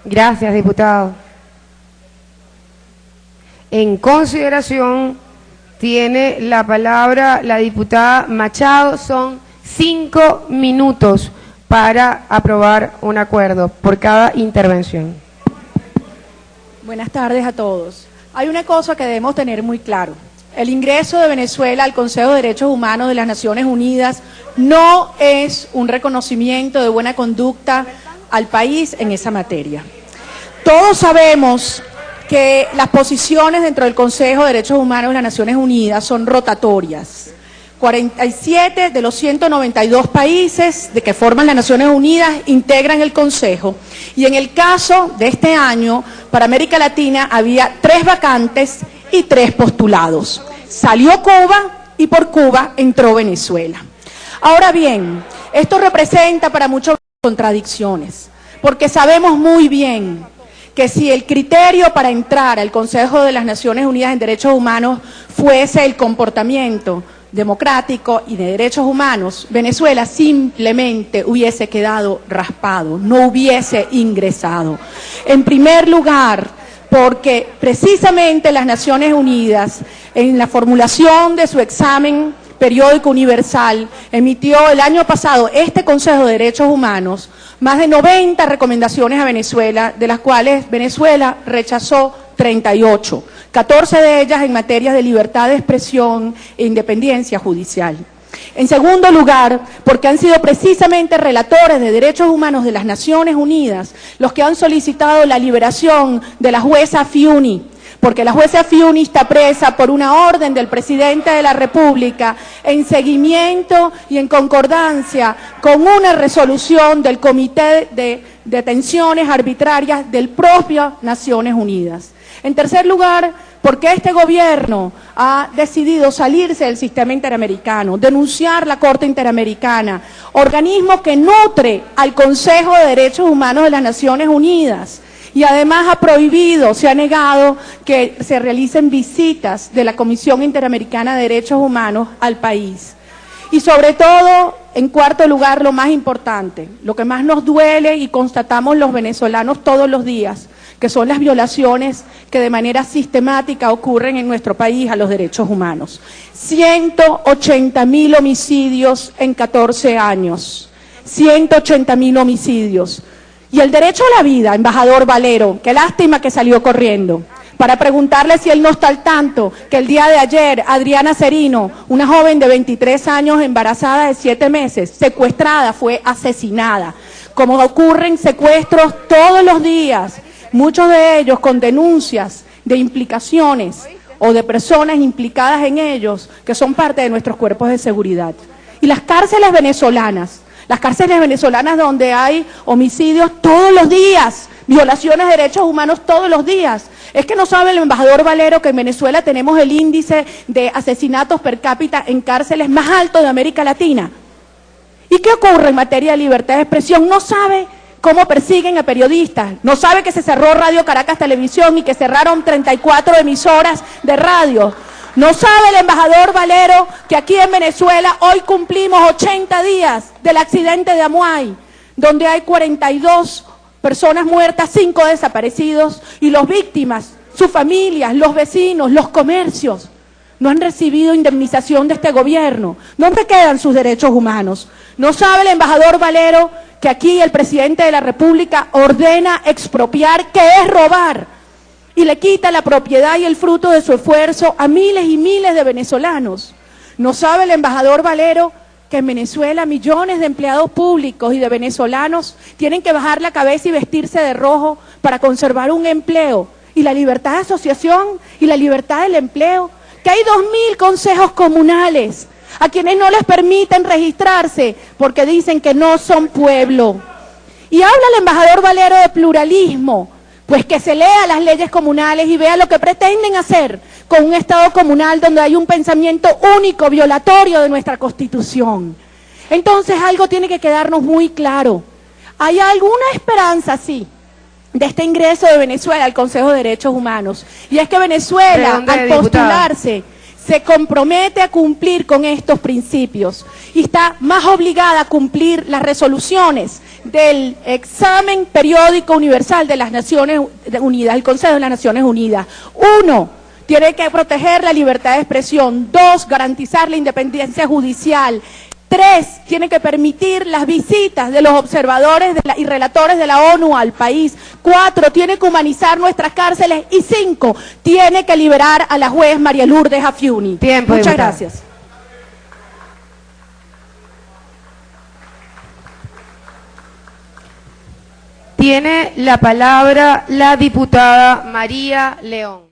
Gracias, diputado. En consideración, tiene la palabra la diputada Machado. Son 5 minutos para aprobar un acuerdo por cada intervención. Buenas tardes a todos. Hay una cosa que debemos tener muy claro. El ingreso de Venezuela al Consejo de Derechos Humanos de las Naciones Unidas no es un reconocimiento de buena conducta al país en esa materia. Todos sabemos que las posiciones dentro del Consejo de Derechos Humanos de las Naciones Unidas son rotatorias. 47 de los 192 países de que forman las Naciones Unidas integran el Consejo, y en el caso de este año, para América Latina había 3 vacantes y 3 postulados. Salió Cuba y por Cuba entró Venezuela. Ahora bien, esto representa para muchos contradicciones, porque sabemos muy bien que si el criterio para entrar al Consejo de las Naciones Unidas en Derechos Humanos fuese el comportamiento democrático y de derechos humanos, Venezuela simplemente hubiese quedado raspado, no hubiese ingresado. En primer lugar, porque precisamente las Naciones Unidas, en la formulación de su examen periódico universal, emitió el año pasado este Consejo de Derechos Humanos más de 90 recomendaciones a Venezuela, de las cuales Venezuela rechazó 38, 14 de ellas en materia de libertad de expresión e independencia judicial. En segundo lugar, porque han sido precisamente relatores de derechos humanos de las Naciones Unidas los que han solicitado la liberación de la jueza Fiuni, porque la jueza Fiuni está presa por una orden del presidente de la República en seguimiento y en concordancia con una resolución del Comité de Detenciones Arbitrarias del propio Naciones Unidas. En tercer lugar, porque este gobierno ha decidido salirse del sistema interamericano, denunciar la Corte Interamericana, organismo que nutre al Consejo de Derechos Humanos de las Naciones Unidas, y además ha prohibido, se ha negado que se realicen visitas de la Comisión Interamericana de Derechos Humanos al país. Y sobre todo, en cuarto lugar, lo más importante, lo que más nos duele y constatamos los venezolanos todos los días, que son las violaciones que de manera sistemática ocurren en nuestro país a los derechos humanos. 180.000 homicidios en 14 años, 180.000 homicidios. Y el derecho a la vida, embajador Valero, qué lástima que salió corriendo, para preguntarle si él no está al tanto que el día de ayer Adriana Cerino, una joven de 23 años embarazada de 7 meses, secuestrada, fue asesinada. Como ocurren secuestros todos los días, muchos de ellos con denuncias de implicaciones o de personas implicadas en ellos que son parte de nuestros cuerpos de seguridad. Y las cárceles venezolanas donde hay homicidios todos los días, violaciones de derechos humanos todos los días. Es que no sabe el embajador Valero que en Venezuela tenemos el índice de asesinatos per cápita en cárceles más alto de América Latina. ¿Y qué ocurre en materia de libertad de expresión? No sabe cómo persiguen a periodistas, no sabe que se cerró Radio Caracas Televisión y que cerraron 34 emisoras de radio. No sabe el embajador Valero que aquí en Venezuela hoy cumplimos 80 días del accidente de Amuay, donde hay 42 personas muertas, 5 desaparecidos, y las víctimas, sus familias, los vecinos, los comercios, no han recibido indemnización de este gobierno. ¿Dónde quedan sus derechos humanos? No sabe el embajador Valero que aquí el presidente de la República ordena expropiar, que es robar, y le quita la propiedad y el fruto de su esfuerzo a miles y miles de venezolanos. No sabe el embajador Valero que en Venezuela millones de empleados públicos y de venezolanos tienen que bajar la cabeza y vestirse de rojo para conservar un empleo, y la libertad de asociación y la libertad del empleo, que hay 2.000 consejos comunales a quienes no les permiten registrarse porque dicen que no son pueblo. Y habla el embajador Valero de pluralismo. Pues que se lea las leyes comunales y vea lo que pretenden hacer con un Estado comunal donde hay un pensamiento único, violatorio de nuestra Constitución. Entonces algo tiene que quedarnos muy claro. ¿Hay alguna esperanza, sí, de este ingreso de Venezuela al Consejo de Derechos Humanos? Y es que Venezuela, al postularse, se compromete a cumplir con estos principios y está más obligada a cumplir las resoluciones del examen periódico universal de las Naciones Unidas, el Consejo de las Naciones Unidas. 1, tiene que proteger la libertad de expresión. 2, garantizar la independencia judicial. 3, tiene que permitir las visitas de los observadores y relatores de la ONU al país. 4, tiene que humanizar nuestras cárceles. Y 5, tiene que liberar a la juez María Lourdes Afiuni. Tiempo, Muchas diputada. gracias. Tiene la palabra la diputada María León.